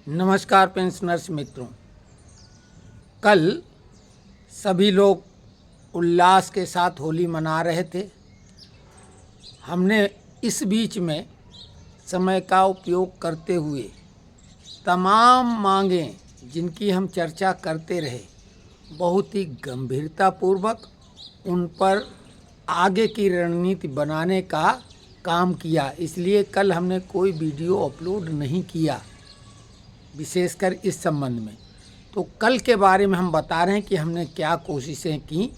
नमस्कार पेंशनर्स मित्रों, कल सभी लोग उल्लास के साथ होली मना रहे थे। हमने इस बीच में समय का उपयोग करते हुए तमाम मांगें जिनकी हम चर्चा करते रहे, बहुत ही गंभीरतापूर्वक उन पर आगे की रणनीति बनाने का काम किया। इसलिए कल हमने कोई वीडियो अपलोड नहीं किया, विशेषकर इस संबंध में। तो कल के बारे में हम बता रहे हैं कि हमने क्या कोशिशें की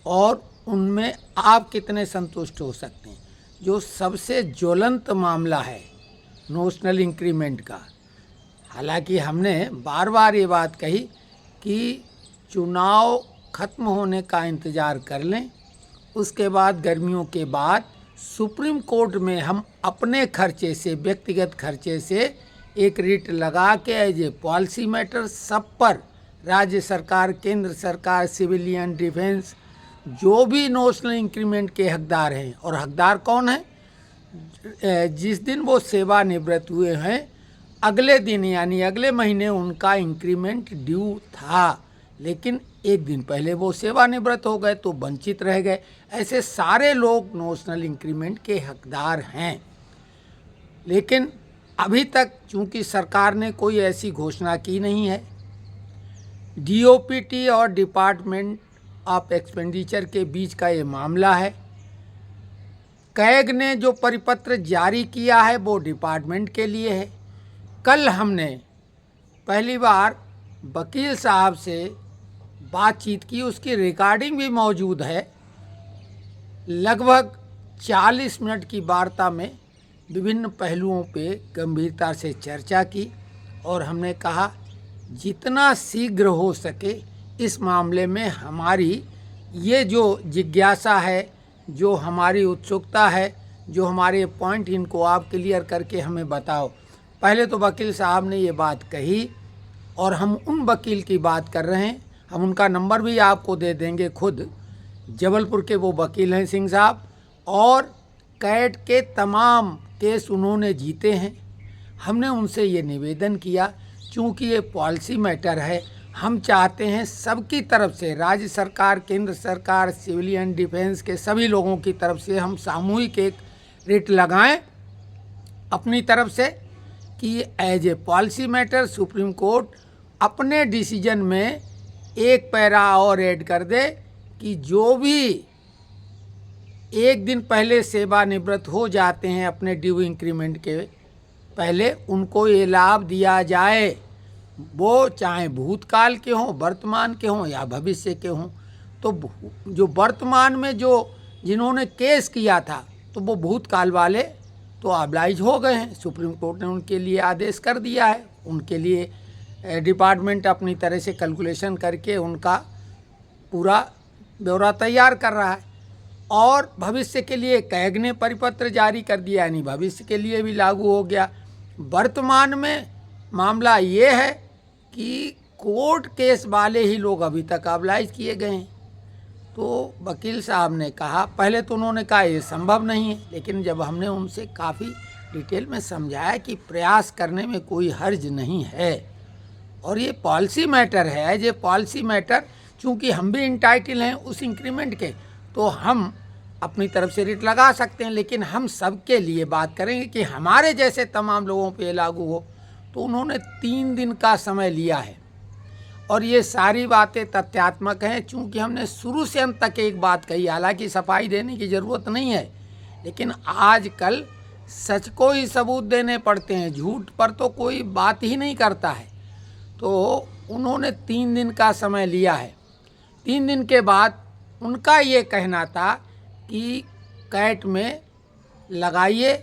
और उनमें आप कितने संतुष्ट हो सकते हैं। जो सबसे ज्वलंत मामला है नोशनल इंक्रीमेंट का, हालांकि हमने बार बार ये बात कही कि चुनाव खत्म होने का इंतज़ार कर लें, उसके बाद गर्मियों के बाद सुप्रीम कोर्ट में हम अपने खर्चे से, व्यक्तिगत खर्चे से एक रिट लगा के एज ए पॉलिसी मैटर सब पर राज्य सरकार, केंद्र सरकार, सिविलियन, डिफेंस, जो भी नोशनल इंक्रीमेंट के हकदार हैं, और हकदार कौन है, जिस दिन वो सेवानिवृत्त हुए हैं अगले दिन यानी अगले महीने उनका इंक्रीमेंट ड्यू था, लेकिन एक दिन पहले वो सेवानिवृत्त हो गए तो वंचित रह गए। ऐसे सारे लोग नोशनल इंक्रीमेंट के हकदार हैं। लेकिन अभी तक चूंकि सरकार ने कोई ऐसी घोषणा की नहीं है, डीओपीटी और डिपार्टमेंट ऑफ एक्सपेंडिचर के बीच का ये मामला है। कैग ने जो परिपत्र जारी किया है वो डिपार्टमेंट के लिए है। कल हमने पहली बार वकील साहब से बातचीत की, उसकी रिकॉर्डिंग भी मौजूद है। लगभग 40 मिनट की वार्ता में विभिन्न पहलुओं पे गंभीरता से चर्चा की और हमने कहा जितना शीघ्र हो सके इस मामले में हमारी ये जो जिज्ञासा है, जो हमारी उत्सुकता है, जो हमारे पॉइंट, इनको आप क्लियर करके हमें बताओ। पहले तो वकील साहब ने ये बात कही और हम उन वकील की बात कर रहे हैं, हम उनका नंबर भी आपको दे देंगे। खुद जबलपुर के वो वकील हैं सिंह साहब, और कैट के तमाम केस उन्होंने जीते हैं। हमने उनसे ये निवेदन किया, चूँकि ये पॉलिसी मैटर है, हम चाहते हैं सबकी तरफ से, राज्य सरकार, केंद्र सरकार, सिविलियन, डिफेंस के सभी लोगों की तरफ से हम सामूहिक एक रिट लगाएं अपनी तरफ से कि as a policy matter supreme court अपने डिसीजन में एक पैरा और ऐड कर दे कि जो भी एक दिन पहले सेवानिवृत्त हो जाते हैं अपने ड्यू इंक्रीमेंट के पहले, उनको ये लाभ दिया जाए, वो चाहे भूतकाल के हों, वर्तमान के हों या भविष्य के हों। तो जो वर्तमान में जिन्होंने केस किया था तो वो भूतकाल वाले तो ऑब्लाइज हो गए हैं, सुप्रीम कोर्ट ने उनके लिए आदेश कर दिया है। उनके लिए डिपार्टमेंट अपनी तरह से कैलकुलेशन करके उनका पूरा ब्यौरा तैयार कर रहा है। और भविष्य के लिए कैग ने परिपत्र जारी कर दिया, यानी भविष्य के लिए भी लागू हो गया। वर्तमान में मामला ये है कि कोर्ट केस वाले ही लोग अभी तक ऑब्लाइज किए गए हैं। तो वकील साहब ने कहा, पहले तो उन्होंने कहा ये संभव नहीं है, लेकिन जब हमने उनसे काफ़ी डिटेल में समझाया कि प्रयास करने में कोई हर्ज नहीं है और ये पॉलिसी मैटर है, एज ए पॉलिसी मैटर चूँकि हम भी इंटाइटल हैं उस इंक्रीमेंट के, तो हम अपनी तरफ से रिट लगा सकते हैं, लेकिन हम सबके लिए बात करेंगे कि हमारे जैसे तमाम लोगों पे लागू हो। तो उन्होंने 3 दिन का समय लिया है और ये सारी बातें तथ्यात्मक हैं, चूँकि हमने शुरू से अंत तक एक बात कही। हालांकि सफाई देने की ज़रूरत नहीं है, लेकिन आजकल सच को ही सबूत देने पड़ते हैं, झूठ पर तो कोई बात ही नहीं करता है। तो उन्होंने 3 दिन का समय लिया है। 3 दिन के बाद उनका ये कहना था कि कैट में लगाइए,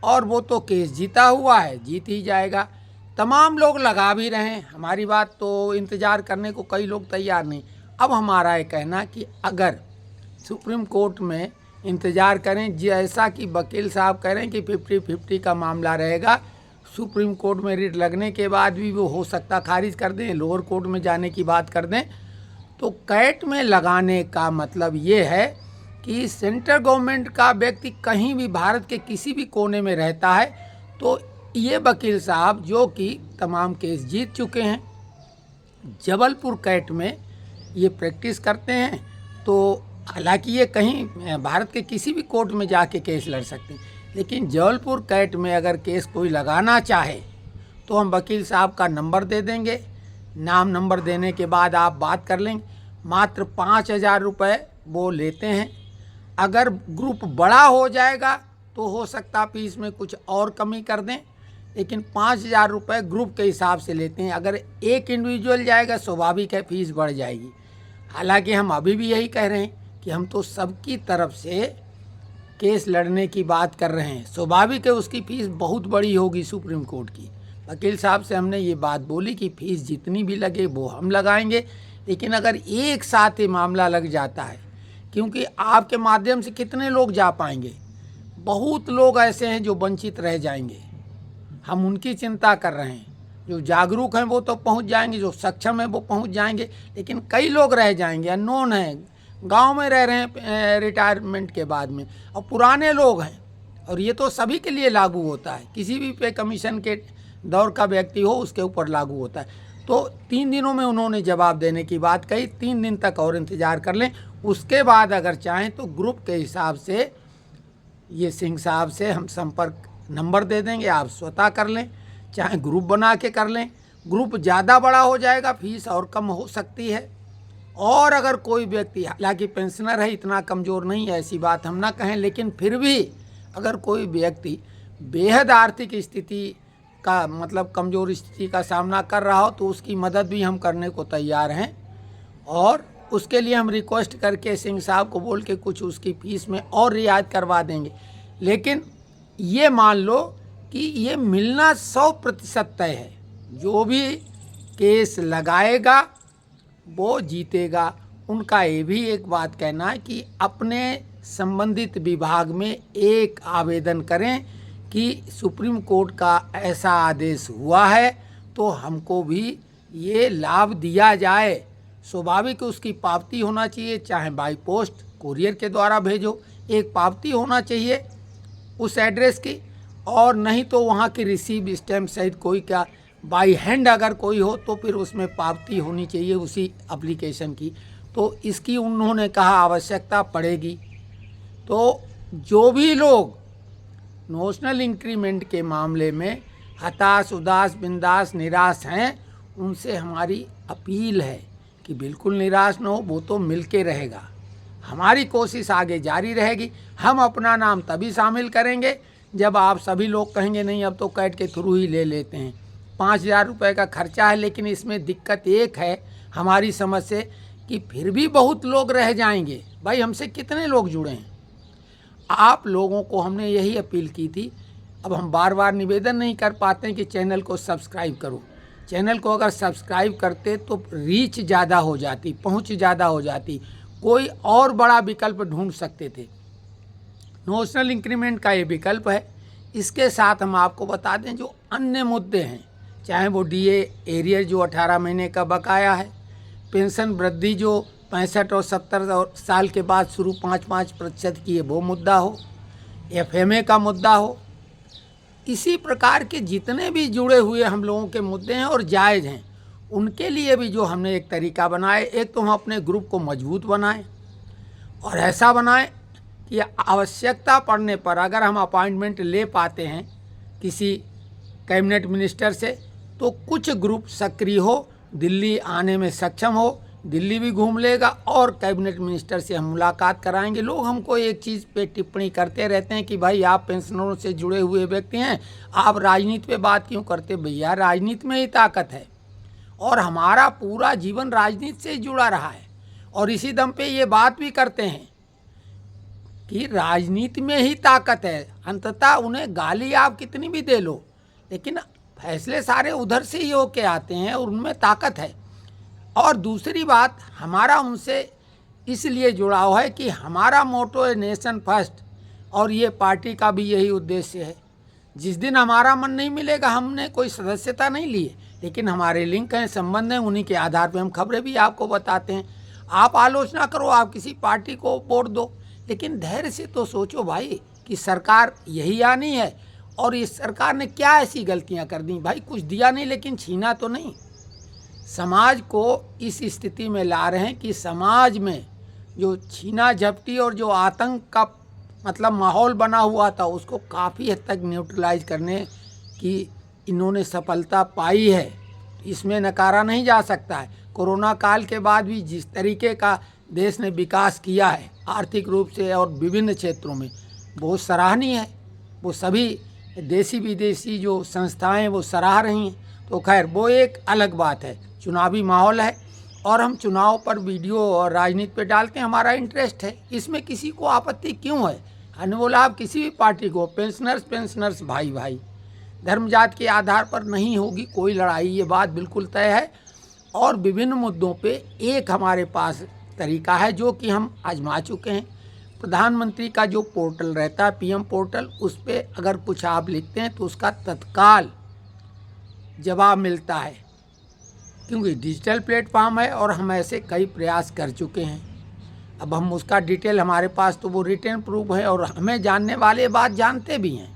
और वो तो केस जीता हुआ है, जीत ही जाएगा। तमाम लोग लगा भी रहे हैं, हमारी बात तो इंतज़ार करने को कई लोग तैयार नहीं। अब हमारा ये कहना कि अगर सुप्रीम कोर्ट में इंतज़ार करें, जैसा कि वकील साहब कह रहे हैं कि 50-50 का मामला रहेगा, सुप्रीम कोर्ट में रिट लगने के बाद भी वो हो सकता खारिज कर दें, लोअर कोर्ट में जाने की बात कर दें, तो कैट में लगाने का मतलब ये है कि सेंट्रल गवर्नमेंट का व्यक्ति कहीं भी भारत के किसी भी कोने में रहता है तो ये वकील साहब जो कि तमाम केस जीत चुके हैं, जबलपुर कैट में ये प्रैक्टिस करते हैं। तो हालांकि ये कहीं भारत के किसी भी कोर्ट में जाके केस लड़ सकते हैं, लेकिन जबलपुर कैट में अगर केस कोई लगाना चाहे तो हम वकील साहब का नंबर दे देंगे। नाम नंबर देने के बाद आप बात कर लेंगे। मात्र 5,000 रुपये वो लेते हैं। अगर ग्रुप बड़ा हो जाएगा तो हो सकता फीस में कुछ और कमी कर दें, लेकिन 5,000 रुपये ग्रुप के हिसाब से लेते हैं। अगर एक इंडिविजुअल जाएगा स्वाभाविक है फीस बढ़ जाएगी। हालांकि हम अभी भी यही कह रहे हैं कि हम तो सबकी तरफ से केस लड़ने की बात कर रहे हैं। स्वाभाविक है उसकी फ़ीस बहुत बड़ी होगी सुप्रीम कोर्ट की। वकील साहब से हमने ये बात बोली कि फ़ीस जितनी भी लगे वो हम लगाएंगे, लेकिन अगर एक साथ ये मामला लग जाता है, क्योंकि आपके माध्यम से कितने लोग जा पाएंगे, बहुत लोग ऐसे हैं जो वंचित रह जाएंगे। हम उनकी चिंता कर रहे हैं। जो जागरूक हैं वो तो पहुंच जाएंगे, जो सक्षम हैं वो पहुंच जाएंगे, लेकिन कई लोग रह जाएंगे, अननोन हैं, गांव में रह रहे हैं रिटायरमेंट के बाद में, और पुराने लोग हैं। और ये तो सभी के लिए लागू होता है, किसी भी पे कमीशन के दौर का व्यक्ति हो उसके ऊपर लागू होता है। तो 3 दिनों में उन्होंने जवाब देने की बात कही। 3 दिन तक और इंतज़ार कर लें, उसके बाद अगर चाहें तो ग्रुप के हिसाब से ये सिंह साहब से हम संपर्क नंबर दे देंगे, आप स्वतः कर लें, चाहे ग्रुप बना के कर लें। ग्रुप ज़्यादा बड़ा हो जाएगा, फीस और कम हो सकती है। और अगर कोई व्यक्ति, हालांकि पेंशनर है, इतना कमज़ोर नहीं है, ऐसी बात हम ना कहें, लेकिन फिर भी अगर कोई व्यक्ति बेहद आर्थिक स्थिति का मतलब कमज़ोर स्थिति का सामना कर रहा हो तो उसकी मदद भी हम करने को तैयार हैं। और उसके लिए हम रिक्वेस्ट करके सिंह साहब को बोल के कुछ उसकी फ़ीस में और रियायत करवा देंगे। लेकिन ये मान लो कि ये मिलना 100% तय है। जो भी केस लगाएगा वो जीतेगा। उनका ये भी एक बात कहना है कि अपने संबंधित विभाग में एक आवेदन करें कि सुप्रीम कोर्ट का ऐसा आदेश हुआ है तो हमको भी ये लाभ दिया जाए। स्वाभाविक उसकी पावती होना चाहिए, चाहे बाई पोस्ट कुरियर के द्वारा भेजो, एक पावती होना चाहिए उस एड्रेस की, और नहीं तो वहाँ की रिसीव स्टैम्प सहित कोई का बाई हैंड अगर कोई हो तो फिर उसमें पावती होनी चाहिए उसी एप्लीकेशन की। तो इसकी उन्होंने कहा आवश्यकता पड़ेगी। तो जो भी लोग नोशनल इंक्रीमेंट के मामले में हताश, उदास, बिंदास, निराश हैं, उनसे हमारी अपील है कि बिल्कुल निराश न हो, वो तो मिल के रहेगा। हमारी कोशिश आगे जारी रहेगी। हम अपना नाम तभी शामिल करेंगे जब आप सभी लोग कहेंगे नहीं अब तो कैट के थ्रू ही ले लेते हैं। 5,000 रुपये का खर्चा है, लेकिन इसमें दिक्कत एक है हमारी समझ से कि फिर भी बहुत लोग रह जाएंगे। भाई हमसे कितने लोग जुड़े हैं। आप लोगों को हमने यही अपील की थी। अब हम बार बार निवेदन नहीं कर पाते हैं कि चैनल को सब्सक्राइब करो। चैनल को अगर सब्सक्राइब करते तो रीच ज़्यादा हो जाती, पहुंच ज़्यादा हो जाती, कोई और बड़ा विकल्प ढूंढ सकते थे। नोशनल इंक्रीमेंट का ये विकल्प है। इसके साथ हम आपको बता दें जो अन्य मुद्दे हैं, चाहे वो डीए एरियर जो 18 महीने का बकाया है, पेंशन वृद्धि जो 65 और 70 साल के बाद शुरू 5-5% की है वो मुद्दा हो, एफएमए का मुद्दा हो, इसी प्रकार के जितने भी जुड़े हुए हम लोगों के मुद्दे हैं और जायज़ हैं, उनके लिए भी जो हमने एक तरीका बनाया। एक तो हम अपने ग्रुप को मजबूत बनाएं और ऐसा बनाएं कि आवश्यकता पड़ने पर अगर हम अपॉइंटमेंट ले पाते हैं किसी कैबिनेट मिनिस्टर से तो कुछ ग्रुप सक्रिय हो, दिल्ली आने में सक्षम हो, दिल्ली भी घूम लेगा और कैबिनेट मिनिस्टर से हम मुलाकात कराएंगे। लोग हमको एक चीज़ पे टिप्पणी करते रहते हैं कि भाई आप पेंशनरों से जुड़े हुए व्यक्ति हैं, आप राजनीति पे बात क्यों करते। भैया राजनीति में ही ताकत है और हमारा पूरा जीवन राजनीति से जुड़ा रहा है और इसी दम पे ये बात भी करते हैं कि राजनीति में ही ताकत है। अंततः उन्हें गाली आप कितनी भी दे लो, लेकिन फैसले सारे उधर से ही होके आते हैं और उनमें ताकत है। और दूसरी बात, हमारा उनसे इसलिए जुड़ाव है कि हमारा मोटो है नेशन फर्स्ट और ये पार्टी का भी यही उद्देश्य है। जिस दिन हमारा मन नहीं मिलेगा, हमने कोई सदस्यता नहीं ली है, लेकिन हमारे लिंक हैं, संबंध हैं, उन्हीं के आधार पे हम खबरें भी आपको बताते हैं। आप आलोचना करो, आप किसी पार्टी को वोट दो, लेकिन धैर्य से तो सोचो भाई कि सरकार यही आनी है और इस सरकार ने क्या ऐसी गलतियां कर दी? भाई कुछ दिया नहीं, लेकिन छीना तो नहीं। समाज को इस स्थिति में ला रहे हैं कि समाज में जो छीना झपटी और जो आतंक का मतलब माहौल बना हुआ था, उसको काफ़ी हद तक न्यूट्रलाइज करने की इन्होंने सफलता पाई है। इसमें नकारा नहीं जा सकता है। कोरोना काल के बाद भी जिस तरीके का देश ने विकास किया है आर्थिक रूप से और विभिन्न क्षेत्रों में, बहुत सराहनीय है। वो सभी देसी विदेशी जो संस्थाएं वो सराह रही हैं। तो खैर वो एक अलग बात है। चुनावी माहौल है और हम चुनाव पर वीडियो और राजनीति पे डालते हैं, हमारा इंटरेस्ट है, इसमें किसी को आपत्ति क्यों है? अनवोलाभ किसी भी पार्टी को, पेंशनर्स भाई भाई, धर्म जात के आधार पर नहीं होगी कोई लड़ाई, ये बात बिल्कुल तय है। और विभिन्न मुद्दों पे एक हमारे पास तरीका है जो कि हम आजमा चुके हैं। प्रधानमंत्री का जो पोर्टल रहता है पीएम पोर्टल, उस पर अगर कुछ आप लिखते हैं तो उसका तत्काल जवाब मिलता है, क्योंकि डिजिटल प्लेटफॉर्म है और हम ऐसे कई प्रयास कर चुके हैं। अब हम उसका डिटेल हमारे पास तो वो रिटर्न प्रूफ है और हमें जानने वाले बात जानते भी हैं।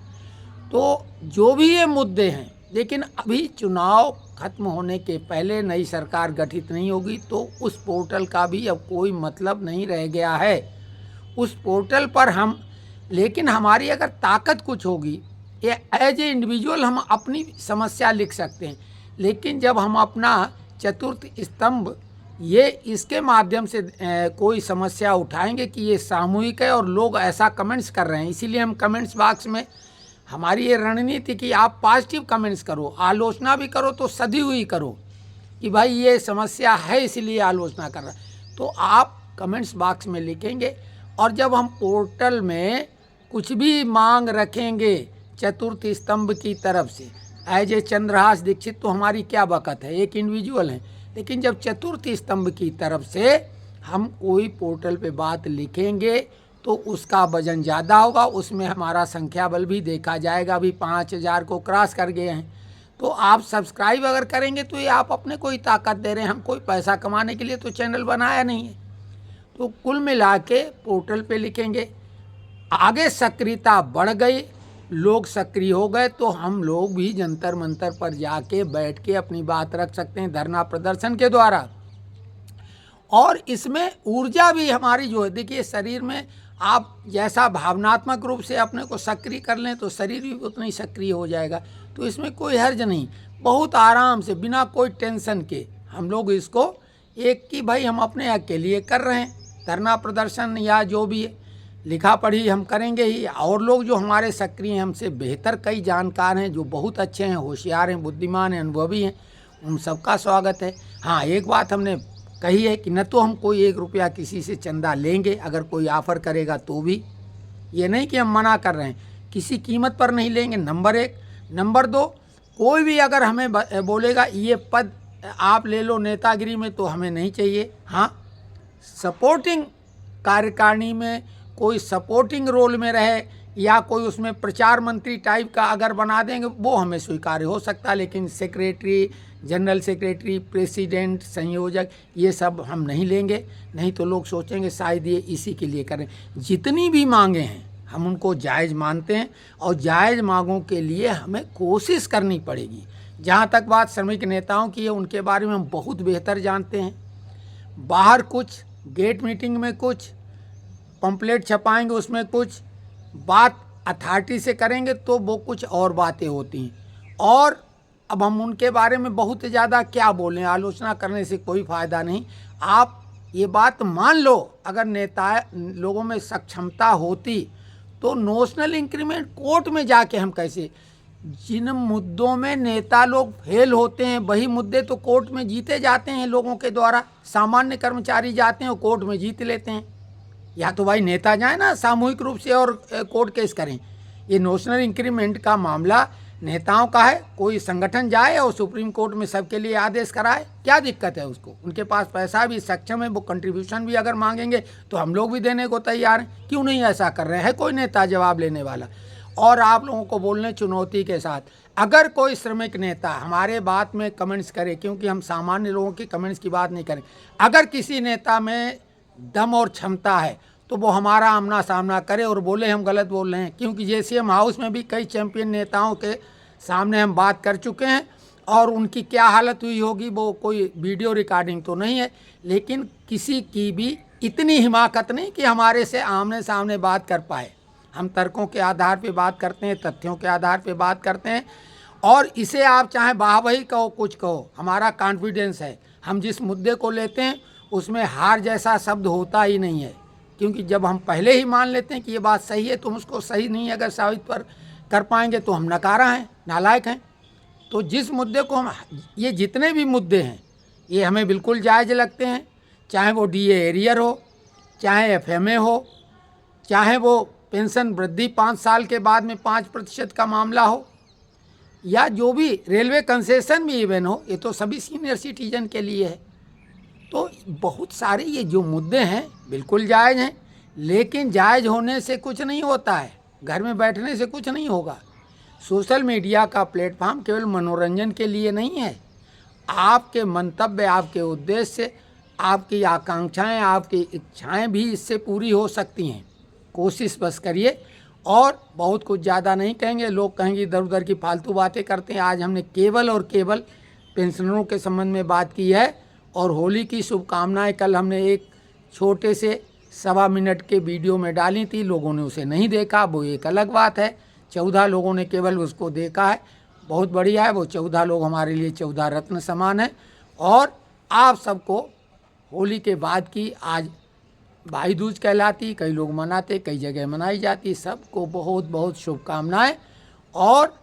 तो जो भी ये मुद्दे हैं, लेकिन अभी चुनाव खत्म होने के पहले नई सरकार गठित नहीं होगी तो उस पोर्टल का भी अब कोई मतलब नहीं रह गया है। उस पोर्टल पर हम, लेकिन हमारी अगर ताकत कुछ होगी, ये एज ए इंडिविजुअल हम अपनी समस्या लिख सकते हैं, लेकिन जब हम अपना चतुर्थ स्तंभ ये इसके माध्यम से कोई समस्या उठाएंगे कि ये सामूहिक है और लोग ऐसा कमेंट्स कर रहे हैं, इसीलिए हम कमेंट्स बॉक्स में हमारी ये रणनीति कि आप पॉजिटिव कमेंट्स करो, आलोचना भी करो तो सदी हुई करो कि भाई ये समस्या है इसलिए आलोचना कर रहा है, तो आप कमेंट्स बॉक्स में लिखेंगे। और जब हम पोर्टल में कुछ भी मांग रखेंगे चतुर्थ स्तंभ की तरफ से, एज ए चंद्रहास दीक्षित तो हमारी क्या बकत है, एक इंडिविजुअल है, लेकिन जब चतुर्थ स्तंभ की तरफ से हम कोई पोर्टल पे बात लिखेंगे तो उसका वजन ज़्यादा होगा, उसमें हमारा संख्या बल भी देखा जाएगा। अभी 5000 को क्रॉस कर गए हैं। तो आप सब्सक्राइब अगर करेंगे तो ये आप अपने को ही ताकत दे रहे हैं, हम कोई पैसा कमाने के लिए तो चैनल बनाया नहीं है। तो कुल मिला के पोर्टल पे लिखेंगे, आगे सक्रियता बढ़ गई, लोग सक्रिय हो गए तो हम लोग भी जंतर मंतर पर जाके बैठ के अपनी बात रख सकते हैं धरना प्रदर्शन के द्वारा। और इसमें ऊर्जा भी हमारी जो है, देखिए शरीर में आप जैसा भावनात्मक रूप से अपने को सक्रिय कर लें तो शरीर भी उतना ही सक्रिय हो जाएगा। तो इसमें कोई हर्ज नहीं, बहुत आराम से बिना कोई टेंशन के हम लोग इसको एक कि भाई हम अपने हक के लिए कर रहे हैं धरना प्रदर्शन या जो भी है, लिखा पढ़ी हम करेंगे ही। और लोग जो हमारे सक्रिय हैं, हमसे बेहतर कई जानकार हैं जो बहुत अच्छे हैं, होशियार हैं, बुद्धिमान हैं, अनुभवी हैं, उन सबका स्वागत है। हाँ, एक बात हमने कही है कि न तो हम कोई 1 रुपया किसी से चंदा लेंगे, अगर कोई ऑफ़र करेगा तो भी, ये नहीं कि हम मना कर रहे हैं, किसी कीमत पर नहीं लेंगे, नंबर 1। नंबर 2, कोई भी अगर हमें बोलेगा ये पद आप ले लो नेतागिरी में, तो हमें नहीं चाहिए। हाँ, सपोर्टिंग कार्यकारिणी में कोई सपोर्टिंग रोल में रहे या कोई उसमें प्रचार मंत्री टाइप का अगर बना देंगे वो हमें स्वीकार्य हो सकता है, लेकिन सेक्रेटरी, जनरल सेक्रेटरी, प्रेसिडेंट, संयोजक, ये सब हम नहीं लेंगे। नहीं तो लोग सोचेंगे शायद ये इसी के लिए करें। जितनी भी मांगे हैं हम उनको जायज़ मानते हैं और जायज़ मांगों के लिए हमें कोशिश करनी पड़ेगी। जहाँ तक बात श्रमिक नेताओं की है, उनके बारे में हम बहुत बेहतर जानते हैं। बाहर कुछ, गेट मीटिंग में कुछ, पंपलेट छपाएंगे उसमें कुछ, बात अथॉरिटी से करेंगे तो वो कुछ और बातें होती हैं। और अब हम उनके बारे में बहुत ज़्यादा क्या बोलें, आलोचना करने से कोई फ़ायदा नहीं। आप ये बात मान लो, अगर नेता लोगों में सक्षमता होती तो नोशनल इंक्रीमेंट कोर्ट में जाके हम कैसे, जिन मुद्दों में नेता लोग फेल होते हैं वही मुद्दे तो कोर्ट में जीते जाते हैं लोगों के द्वारा। सामान्य कर्मचारी जाते हैं और कोर्ट में जीत लेते हैं। या तो भाई नेता जाए ना सामूहिक रूप से और कोर्ट केस करें। ये नोशनल इंक्रीमेंट का मामला नेताओं का है, कोई संगठन जाए और सुप्रीम कोर्ट में सबके लिए आदेश कराए, क्या दिक्कत है उसको? उनके पास पैसा भी सक्षम है, वो कंट्रीब्यूशन भी अगर मांगेंगे तो हम लोग भी देने को तैयार हैं। क्यों नहीं ऐसा कर रहे हैं? कोई नेता जवाब लेने वाला। और आप लोगों को बोलने चुनौती के साथ, अगर कोई श्रमिक नेता हमारे बात में कमेंट्स करे, क्योंकि हम सामान्य लोगों की कमेंट्स की बात नहीं करें, अगर किसी नेता में दम और क्षमता है तो वो हमारा आमना सामना करे और बोले हम गलत बोल रहे हैं, क्योंकि जेसीएम हाउस में भी कई चैंपियन नेताओं के सामने हम बात कर चुके हैं और उनकी क्या हालत हुई होगी वो कोई वीडियो रिकॉर्डिंग तो नहीं है, लेकिन किसी की भी इतनी हिमाकत नहीं कि हमारे से आमने सामने बात कर पाए। हम तर्कों के आधार पे बात करते हैं, तथ्यों के आधार पे बात करते हैं, और इसे आप चाहे वाहवाही कहो कुछ कहो, हमारा कॉन्फिडेंस है। हम जिस मुद्दे को लेते हैं उसमें हार जैसा शब्द होता ही नहीं है, क्योंकि जब हम पहले ही मान लेते हैं कि ये बात सही है, तुम उसको सही नहीं अगर साबित कर पाएंगे तो हम नकारा हैं, नालायक हैं। तो जिस मुद्दे को हम, ये जितने भी मुद्दे हैं ये हमें बिल्कुल जायज़ लगते हैं, चाहे वो डीए एरियर हो, चाहे एफएमए हो, चाहे वो पेंशन वृद्धि 5 साल के बाद में 5% का मामला हो, या जो भी रेलवे कंसेशन भी इवन हो, ये तो सभी सीनियर सिटीजन के लिए है। तो बहुत सारे ये जो मुद्दे हैं बिल्कुल जायज़ हैं, लेकिन जायज़ होने से कुछ नहीं होता है, घर में बैठने से कुछ नहीं होगा। सोशल मीडिया का प्लेटफॉर्म केवल मनोरंजन के लिए नहीं है। आपके मंतव्य, आपके उद्देश्य, आपकी आकांक्षाएं, आपकी इच्छाएं भी इससे पूरी हो सकती हैं। कोशिश बस करिए, और बहुत कुछ ज़्यादा नहीं कहेंगे, लोग कहेंगे इधर उधर की फालतू बातें करते हैं। आज हमने केवल और केवल पेंशनरों के संबंध में बात की है, और होली की शुभकामनाएं कल हमने एक छोटे से 1.25 मिनट के वीडियो में डाली थी। लोगों ने उसे नहीं देखा, वो एक अलग बात है। 14 लोगों ने केवल उसको देखा है, बहुत बढ़िया है। वो 14 लोग हमारे लिए 14 रत्न समान है। और आप सबको होली के बाद की आज भाई दूज कहलाती, कई लोग मनाते, कई जगह मनाई जाती। सबको बहुत बहुत शुभकामनाएं, और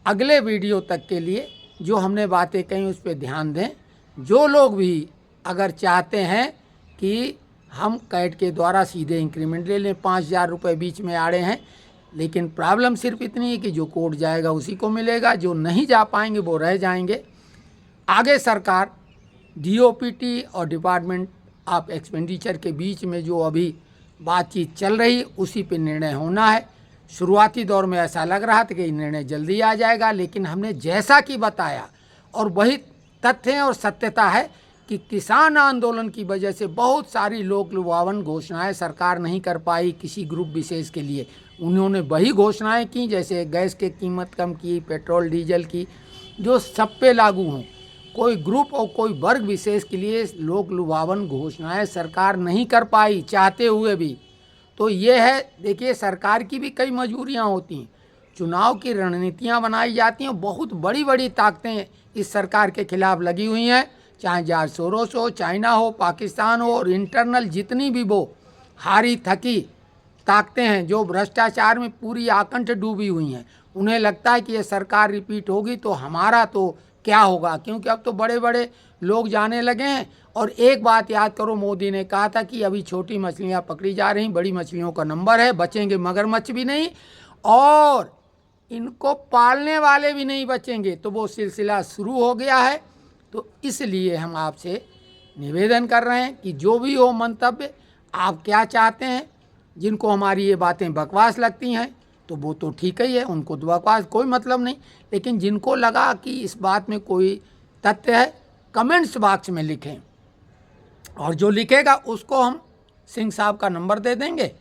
अगले वीडियो तक के लिए जो हमने बातें कही उस पर ध्यान दें। जो लोग भी अगर चाहते हैं कि हम कैट के द्वारा सीधे इंक्रीमेंट ले लें, 5,000 रुपये बीच में आड़े हैं, लेकिन प्रॉब्लम सिर्फ इतनी है कि जो कोर्ट जाएगा उसी को मिलेगा, जो नहीं जा पाएंगे वो रह जाएंगे। आगे सरकार डीओपीटी और डिपार्टमेंट ऑफ एक्सपेंडिचर के बीच में जो अभी बातचीत चल रही, उसी पे निर्णय होना है। शुरुआती दौर में ऐसा लग रहा था कि निर्णय जल्दी आ जाएगा, लेकिन हमने जैसा कि बताया, और वही तथ्य और सत्यता है कि किसान आंदोलन की वजह से बहुत सारी लोक लुभावन घोषणाएं सरकार नहीं कर पाई किसी ग्रुप विशेष के लिए। उन्होंने वही घोषणाएं की जैसे गैस की कीमत कम की, पेट्रोल डीजल की, जो सब पे लागू हों। कोई ग्रुप और कोई वर्ग विशेष के लिए लोक लुभावन घोषणाएं सरकार नहीं कर पाई, चाहते हुए भी। तो ये है, देखिए सरकार की भी कई मजबूरियां होती हैं, चुनाव की रणनीतियां बनाई जाती हैं, बहुत बड़ी बड़ी ताकतें इस सरकार के खिलाफ लगी हुई हैं, चाहे जॉर्ज सोरोस हो, चाइना हो, पाकिस्तान हो, और इंटरनल जितनी भी वो हारी थकी ताकतें हैं जो भ्रष्टाचार में पूरी आकंठ डूबी हुई हैं। उन्हें लगता है कि ये सरकार रिपीट होगी तो हमारा तो क्या होगा, क्योंकि अब तो बड़े बड़े लोग जाने लगे हैं। और एक बात याद करो, मोदी ने कहा था कि अभी छोटी मछलियां पकड़ी जा रही, बड़ी मछलियों का नंबर है, बचेंगे मगरमच्छ भी नहीं, और इनको पालने वाले भी नहीं बचेंगे। तो वो सिलसिला शुरू हो गया है। तो इसलिए हम आपसे निवेदन कर रहे हैं कि जो भी हो मंतव्य, आप क्या चाहते हैं, जिनको हमारी ये बातें बकवास लगती हैं तो वो तो ठीक ही है, उनको तो बकवास कोई मतलब नहीं, लेकिन जिनको लगा कि इस बात में कोई तथ्य है, कमेंट्स बॉक्स में लिखें, और जो लिखेगा उसको हम सिंह साहब का नंबर दे देंगे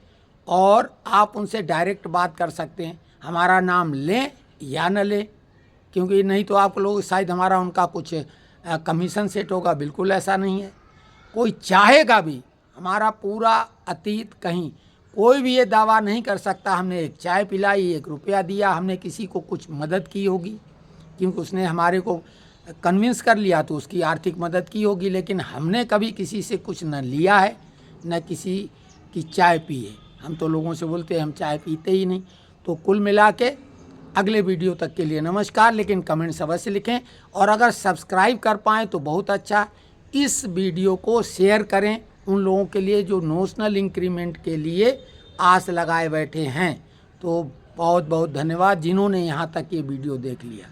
और आप उनसे डायरेक्ट बात कर सकते हैं। हमारा नाम लें या न लें, क्योंकि नहीं तो आप लोग शायद हमारा उनका कुछ कमीशन सेट होगा, बिल्कुल ऐसा नहीं है। कोई चाहेगा भी, हमारा पूरा अतीत कहीं कोई भी ये दावा नहीं कर सकता हमने एक चाय पिलाई, 1 रुपया दिया, हमने किसी को कुछ मदद की होगी, क्योंकि उसने हमारे को कन्विंस कर लिया तो उसकी आर्थिक मदद की होगी, लेकिन हमने कभी किसी से कुछ न लिया है न किसी की चाय पी है। हम तो लोगों से बोलते हैं हम चाय पीते ही नहीं। तो कुल मिला के अगले वीडियो तक के लिए नमस्कार, लेकिन कमेंट्स अवश्य लिखें, और अगर सब्सक्राइब कर पाएँ तो बहुत अच्छा। इस वीडियो को शेयर करें उन लोगों के लिए जो नोशनल इंक्रीमेंट के लिए आस लगाए बैठे हैं। तो बहुत बहुत धन्यवाद जिन्होंने यहाँ तक ये वीडियो देख लिया।